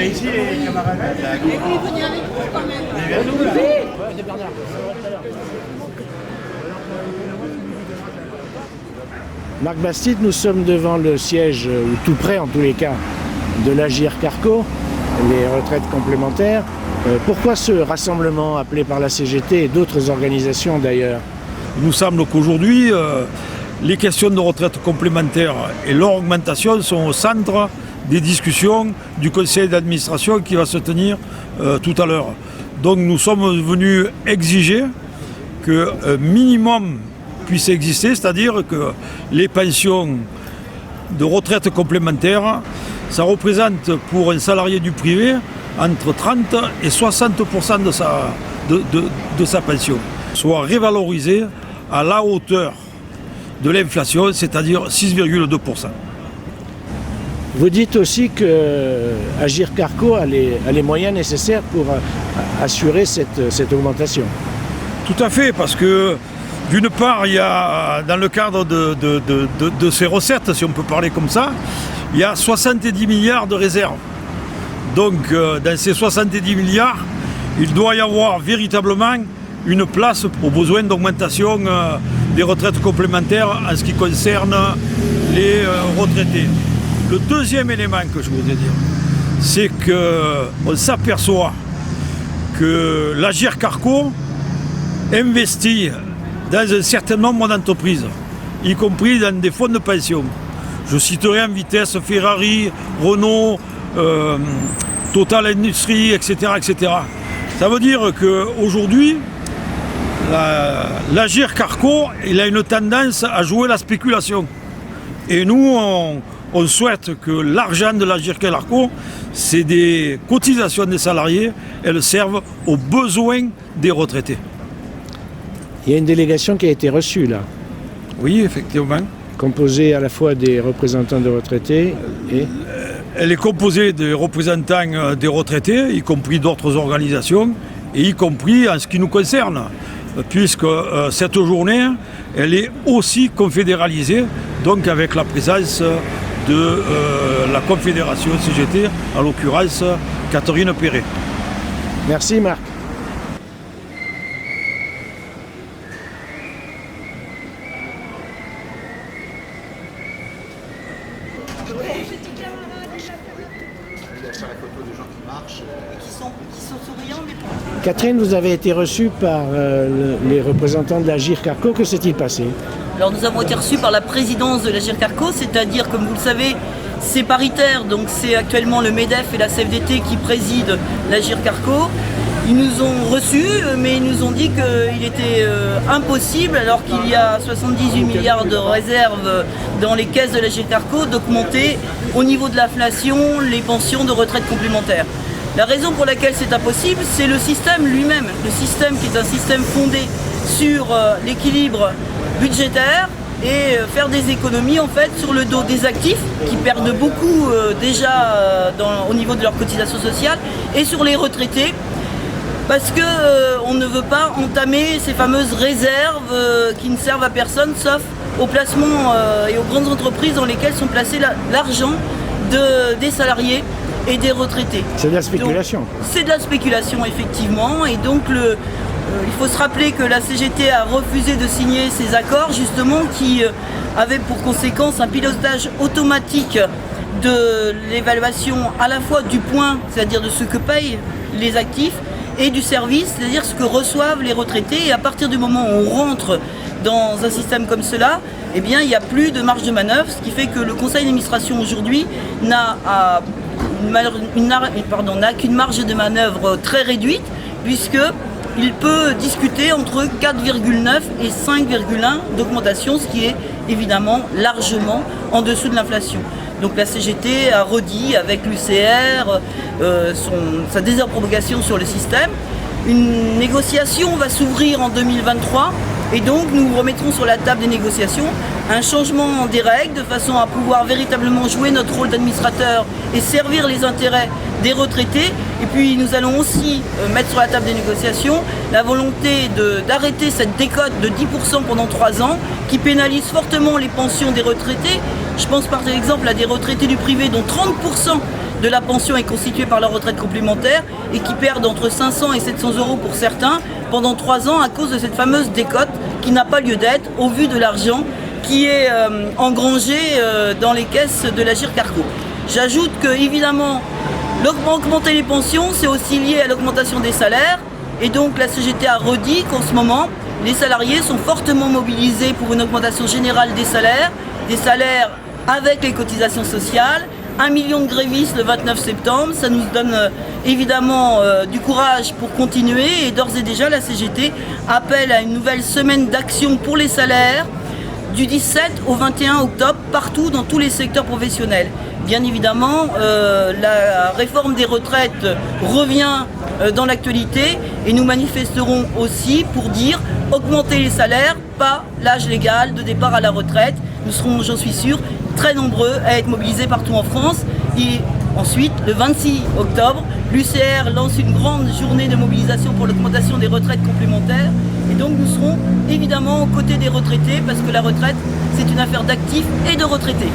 est ici, les camarades. Et puis vous venez avec nous quand même. Oui, c'est Bernard. Marc Bastide, nous sommes devant le siège, ou tout près en tous les cas, de l'Agirc-Arrco, les retraites complémentaires. Pourquoi ce rassemblement appelé par la CGT et d'autres organisations d'ailleurs? Il nous semble qu'aujourd'hui, les questions de retraite complémentaire et leur augmentation sont au centre des discussions du conseil d'administration qui va se tenir tout à l'heure. Donc nous sommes venus exiger qu'un minimum puisse exister, c'est-à-dire que les pensions de retraite complémentaire, ça représente pour un salarié du privé entre 30 et 60% de sa pension, soit révalorisée à la hauteur de l'inflation, c'est-à-dire 6,2%. Vous dites aussi que Agirc-Arrco a les moyens nécessaires pour assurer cette augmentation. Tout à fait, parce que d'une part, il y a, dans le cadre de ces recettes, si on peut parler comme ça, il y a 70 milliards de réserves. Donc, dans ces 70 milliards, il doit y avoir véritablement une place aux besoins d'augmentation des retraites complémentaires en ce qui concerne les retraités. Le deuxième élément que je voudrais dire, c'est qu'on s'aperçoit que l'Agirc-Arrco investit dans un certain nombre d'entreprises, y compris dans des fonds de pension. Je citerai en vitesse Ferrari, Renault, Total Industries, etc., etc. Ça veut dire qu'aujourd'hui, l'Agirc-Arrco, il a une tendance à jouer la spéculation. Et nous, on souhaite que l'argent de l'Agirc-Arrco, c'est des cotisations des salariés, elles servent aux besoins des retraités. Il y a une délégation qui a été reçue là. Oui, effectivement. Composée à la fois des représentants de retraités et... Elle est composée des représentants des retraités, y compris d'autres organisations, et y compris en ce qui nous concerne, puisque cette journée, elle est aussi confédéralisée, donc avec la présence de la Confédération CGT, en l'occurrence Catherine Perret. Merci Marc. Catherine, vous avez été reçue par les représentants de l'Agirc-Arrco. Que s'est-il passé? Alors nous avons été reçus par la présidence de l'Agirc-Arrco, c'est-à-dire, comme vous le savez, c'est paritaire, donc c'est actuellement le MEDEF et la CFDT qui président l'Agirc-Arrco. Ils nous ont reçus, mais ils nous ont dit qu'il était impossible, alors qu'il y a 78 milliards de réserves dans les caisses de l'Agirc-Arrco, d'augmenter au niveau de l'inflation les pensions de retraite complémentaires. La raison pour laquelle c'est impossible, c'est le système lui-même. Le système qui est un système fondé sur l'équilibre budgétaire et faire des économies en fait sur le dos des actifs qui perdent beaucoup déjà au niveau de leur cotisation sociale et sur les retraités parce qu'on ne veut pas entamer ces fameuses réserves qui ne servent à personne sauf aux placements et aux grandes entreprises dans lesquelles sont placés l'argent des salariés et des retraités. C'est de la spéculation. C'est de la spéculation effectivement, et donc il faut se rappeler que la CGT a refusé de signer ces accords justement qui avaient pour conséquence un pilotage automatique de l'évaluation à la fois du point, c'est-à-dire de ce que payent les actifs, et du service, c'est-à-dire ce que reçoivent les retraités, et à partir du moment où on rentre dans un système comme cela, eh bien il n'y a plus de marge de manœuvre, ce qui fait que le conseil d'administration aujourd'hui n'a qu'une marge de manœuvre très réduite, puisqu'il peut discuter entre 4,9 et 5,1 d'augmentation, ce qui est évidemment largement en dessous de l'inflation. Donc la CGT a redit avec l'UCR sa désapprobation sur le système. Une négociation va s'ouvrir en 2023 et donc nous remettrons sur la table des négociations un changement des règles de façon à pouvoir véritablement jouer notre rôle d'administrateur et servir les intérêts des retraités. Et puis nous allons aussi mettre sur la table des négociations la volonté d'arrêter cette décote de 10% pendant 3 ans qui pénalise fortement les pensions des retraités. Je pense par exemple à des retraités du privé dont 30% de la pension est constituée par la retraite complémentaire et qui perdent entre 500 et 700 euros pour certains pendant 3 ans à cause de cette fameuse décote qui n'a pas lieu d'être au vu de l'argent qui est engrangé dans les caisses de l'Agirc Arrco. J'ajoute que évidemment augmenter les pensions c'est aussi lié à l'augmentation des salaires et donc la CGT a redit qu'en ce moment les salariés sont fortement mobilisés pour une augmentation générale des salaires avec les cotisations sociales. 1 million de grévistes le 29 septembre, ça nous donne évidemment du courage pour continuer et d'ores et déjà la CGT appelle à une nouvelle semaine d'action pour les salaires du 17 au 21 octobre partout dans tous les secteurs professionnels. Bien évidemment, la réforme des retraites revient dans l'actualité et nous manifesterons aussi pour dire augmenter les salaires, pas l'âge légal de départ à la retraite. Nous serons, j'en suis sûr, très nombreux à être mobilisés partout en France. Et ensuite, le 26 octobre, l'UCR lance une grande journée de mobilisation pour l'augmentation des retraites complémentaires. Et donc nous serons évidemment aux côtés des retraités parce que la retraite, c'est une affaire d'actifs et de retraités.